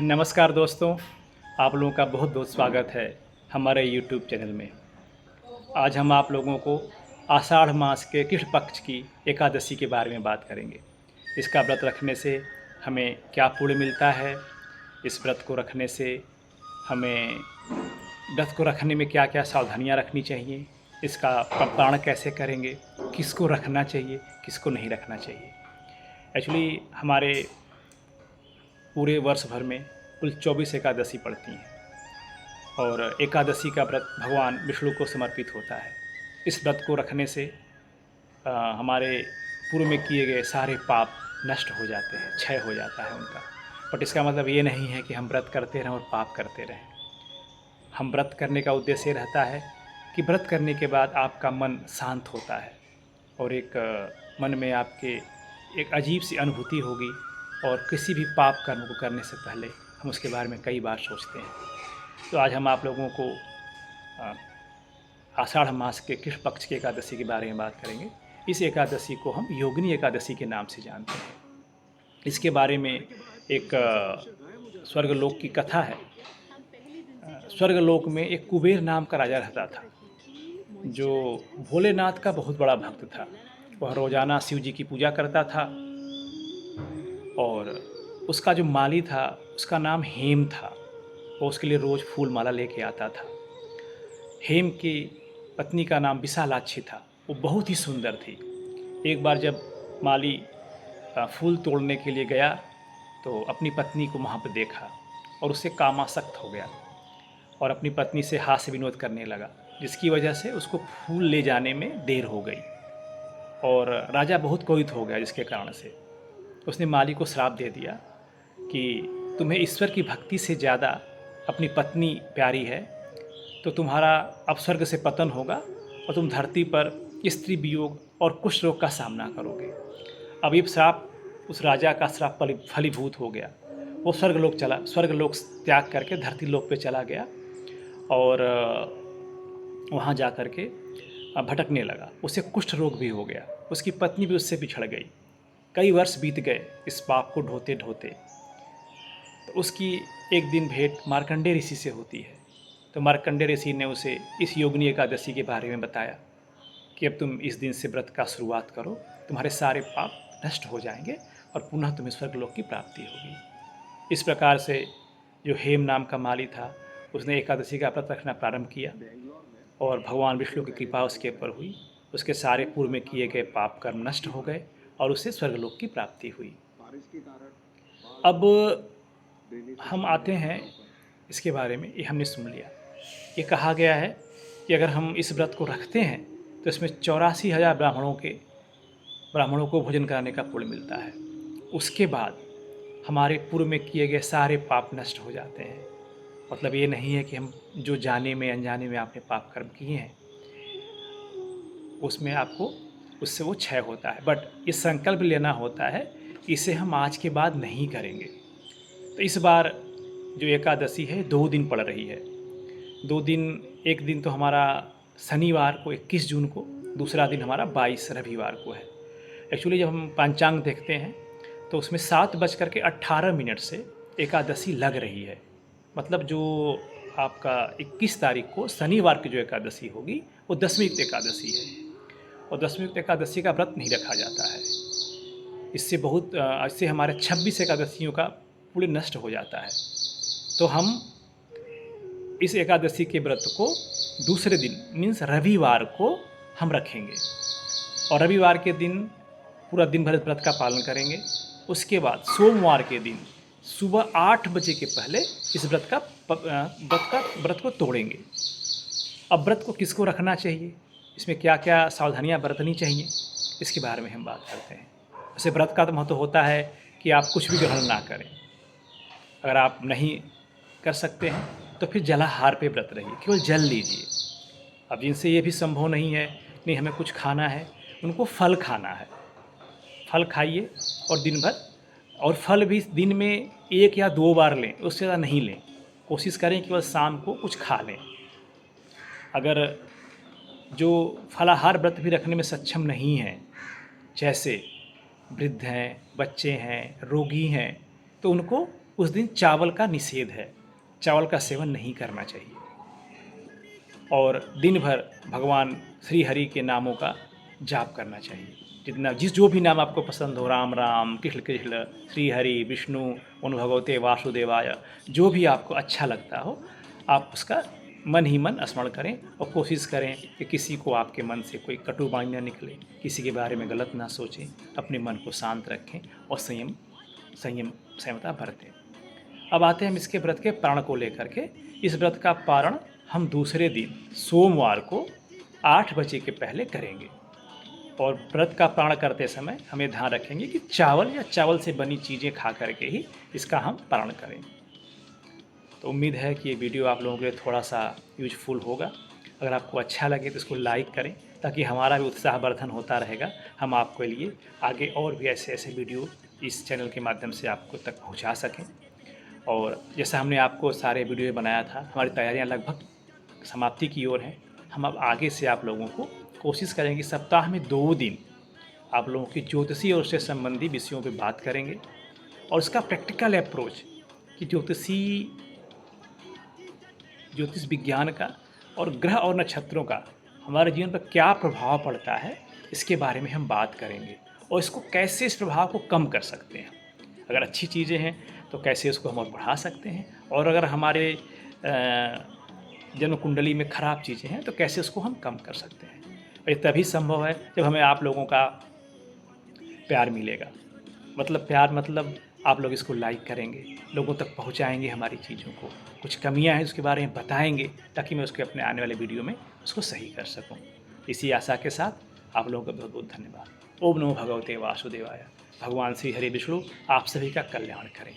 नमस्कार दोस्तों, आप लोगों का बहुत बहुत स्वागत है हमारे यूट्यूब चैनल में। आज हम आप लोगों को आषाढ़ मास के कृष्ण पक्ष की एकादशी के बारे में बात करेंगे। इसका व्रत रखने से हमें क्या पुण्य मिलता है, इस व्रत को रखने से हमें व्रत को रखने में क्या क्या सावधानियां रखनी चाहिए, इसका पारण कैसे करेंगे, किसको रखना चाहिए, किसको नहीं रखना चाहिए। एक्चुअली हमारे पूरे वर्ष भर में कुल 24 एकादशी पड़ती हैं और एकादशी का व्रत भगवान विष्णु को समर्पित होता है। इस व्रत को रखने से हमारे पूर्व में किए गए सारे पाप नष्ट हो जाते हैं, क्षय हो जाता है उनका। बट इसका मतलब ये नहीं है कि हम व्रत करते रहें और पाप करते रहें। हम व्रत करने का उद्देश्य रहता है कि व्रत करने के बाद आपका मन शांत होता है और एक मन में आपके एक अजीब सी अनुभूति होगी और किसी भी पाप कर्म को करने से पहले हम उसके बारे में कई बार सोचते हैं। तो आज हम आप लोगों को आषाढ़ मास के कृष्ण पक्ष की एकादशी के बारे में बात करेंगे। इस एकादशी को हम योगिनी एकादशी के नाम से जानते हैं। इसके बारे में एक स्वर्गलोक की कथा है। स्वर्गलोक में एक कुबेर नाम का राजा रहता था, जो भोलेनाथ का बहुत बड़ा भक्त था। वह रोज़ाना शिव जी की पूजा करता था और उसका जो माली था उसका नाम हेम था। वो उसके लिए रोज़ फूल माला लेके आता था। हेम की पत्नी का नाम विशालाक्षी था। वो बहुत ही सुंदर थी। एक बार जब माली फूल तोड़ने के लिए गया तो अपनी पत्नी को वहाँ पर देखा और उससे कामासक्त हो गया और अपनी पत्नी से हास्य विनोद करने लगा, जिसकी वजह से उसको फूल ले जाने में देर हो गई और राजा बहुत क्रोधित हो गया। जिसके कारण से उसने माली को श्राप दे दिया कि तुम्हें ईश्वर की भक्ति से ज़्यादा अपनी पत्नी प्यारी है, तो तुम्हारा अब स्वर्ग से पतन होगा और तुम धरती पर स्त्री वियोग और कुष्ठ रोग का सामना करोगे। अब ये श्राप उस राजा का श्राप फलीभूत हो गया। वो स्वर्गलोक त्याग करके धरती लोक पे चला गया और वहाँ जा कर के भटकने लगा। उसे कुष्ठ रोग भी हो गया। उसकी पत्नी भी उससे बिछड़ गई। कई वर्ष बीत गए इस पाप को ढोते ढोते। तो उसकी एक दिन भेंट मार्कंडेय ऋषि से होती है। तो मार्कंडेय ऋषि ने उसे इस योगिनी एकादशी के बारे में बताया कि अब तुम इस दिन से व्रत का शुरुआत करो, तुम्हारे सारे पाप नष्ट हो जाएंगे और पुनः तुम्हें स्वर्गलोक की प्राप्ति होगी। इस प्रकार से जो हेम नाम का माली था उसने एकादशी का व्रत रखना प्रारंभ किया और भगवान विष्णु की कृपा उसके ऊपर हुई। उसके सारे पूर्व में किए गए पाप कर्म नष्ट हो गए और उसे स्वर्गलोक की प्राप्ति हुई। अब हम आते हैं इसके बारे में, ये हमने सुन लिया। ये कहा गया है कि अगर हम इस व्रत को रखते हैं तो इसमें 84,000 ब्राह्मणों को भोजन कराने का पुण्य मिलता है। उसके बाद हमारे पूर्व में किए गए सारे पाप नष्ट हो जाते हैं। मतलब ये नहीं है कि हम जो जाने में अनजाने में आपने पाप कर्म किए हैं उसमें आपको उससे वो क्षय होता है। बट ये संकल्प लेना होता है कि इसे हम आज के बाद नहीं करेंगे। तो इस बार जो एकादशी है 2 दिन पड़ रही है। 2 दिन, एक दिन तो हमारा शनिवार को 21 जून को, दूसरा दिन हमारा 22 रविवार को है। एक्चुअली जब हम पंचांग देखते हैं तो उसमें 7:18 से एकादशी लग रही है। मतलब जो आपका 21 तारीख को शनिवार की जो एकादशी होगी वो 10वीं एकादशी है और 10वीं एकादशी का व्रत नहीं रखा जाता है। इससे हमारे 26 एकादशियों का पुण्य नष्ट हो जाता है। तो हम इस एकादशी के व्रत को दूसरे दिन मीन्स रविवार को हम रखेंगे और रविवार के दिन पूरा दिन भर व्रत का पालन करेंगे। उसके बाद सोमवार के दिन सुबह 8 बजे के पहले इस व्रत को तोड़ेंगे। अब व्रत को किसको रखना चाहिए, इसमें क्या क्या सावधानियां बरतनी चाहिए, इसके बारे में हम बात करते हैं। वैसे व्रत का तो महत्व होता है कि आप कुछ भी ग्रहण ना करें। अगर आप नहीं कर सकते हैं तो फिर जलाहार पे व्रत रहिए, केवल जल लीजिए। अब जिनसे ये भी संभव नहीं है, नहीं हमें कुछ खाना है, उनको फल खाना है, फल खाइए और दिन भर, और फल भी दिन में 1 या 2 बार लें, उससे ज़्यादा नहीं लें। कोशिश करें केवल शाम को कुछ खा लें। अगर जो फलाहार व्रत भी रखने में सक्षम नहीं हैं, जैसे वृद्ध हैं, बच्चे हैं, रोगी हैं, तो उनको उस दिन चावल का निषेध है, चावल का सेवन नहीं करना चाहिए। और दिन भर भगवान श्री हरि के नामों का जाप करना चाहिए। जो भी नाम आपको पसंद हो, राम राम, कृष्ण कृष्ण, श्री हरि, विष्णु, ओम भगवते वासुदेवाय, जो भी आपको अच्छा लगता हो, आप उसका मन ही मन स्मरण करें और कोशिश करें कि किसी को आपके मन से कोई कटु वाणी न निकले, किसी के बारे में गलत ना सोचें, अपने मन को शांत रखें और संयमता बरतें। अब आते हैं हम इसके व्रत के पारण को लेकर के। इस व्रत का पारण हम दूसरे दिन सोमवार को 8 बजे के पहले करेंगे। और व्रत का पारण करते समय हमें ध्यान रखेंगे कि चावल या चावल से बनी चीज़ें खा करके ही इसका हम पारण करें। तो उम्मीद है कि ये वीडियो आप लोगों के लिए थोड़ा सा यूजफुल होगा। अगर आपको अच्छा लगे तो इसको लाइक करें, ताकि हमारा भी उत्साहवर्धन होता रहेगा। हम आपके लिए आगे और भी ऐसे ऐसे वीडियो इस चैनल के माध्यम से आपको तक पहुंचा सकें। और जैसा हमने आपको सारे वीडियो बनाया था, हमारी तैयारियां लगभग समाप्ति की ओर हैं। हम अब आगे से आप लोगों को कोशिश करेंगे सप्ताह में 2 दिन आप लोगों की ज्योतिषी और उससे संबंधी विषयों पर बात करेंगे, और उसका प्रैक्टिकल अप्रोच कि ज्योतिष विज्ञान का और ग्रह और नक्षत्रों का हमारे जीवन पर क्या प्रभाव पड़ता है, इसके बारे में हम बात करेंगे। और इसको कैसे, इस प्रभाव को कम कर सकते हैं। अगर अच्छी चीज़ें हैं तो कैसे उसको हम और बढ़ा सकते हैं, और अगर हमारे जन्म कुंडली में ख़राब चीज़ें हैं तो कैसे उसको हम कम कर सकते हैं। और ये तभी संभव है जब हमें आप लोगों का प्यार मिलेगा। मतलब आप लोग इसको लाइक करेंगे, लोगों तक पहुंचाएंगे हमारी चीज़ों को, कुछ कमियां हैं उसके बारे में बताएंगे, ताकि मैं उसके अपने आने वाले वीडियो में उसको सही कर सकूं। इसी आशा के साथ आप लोगों का बहुत बहुत धन्यवाद। ओम नमो भगवते वासुदेवाय। भगवान श्री हरि विष्णु आप सभी का कल्याण करें।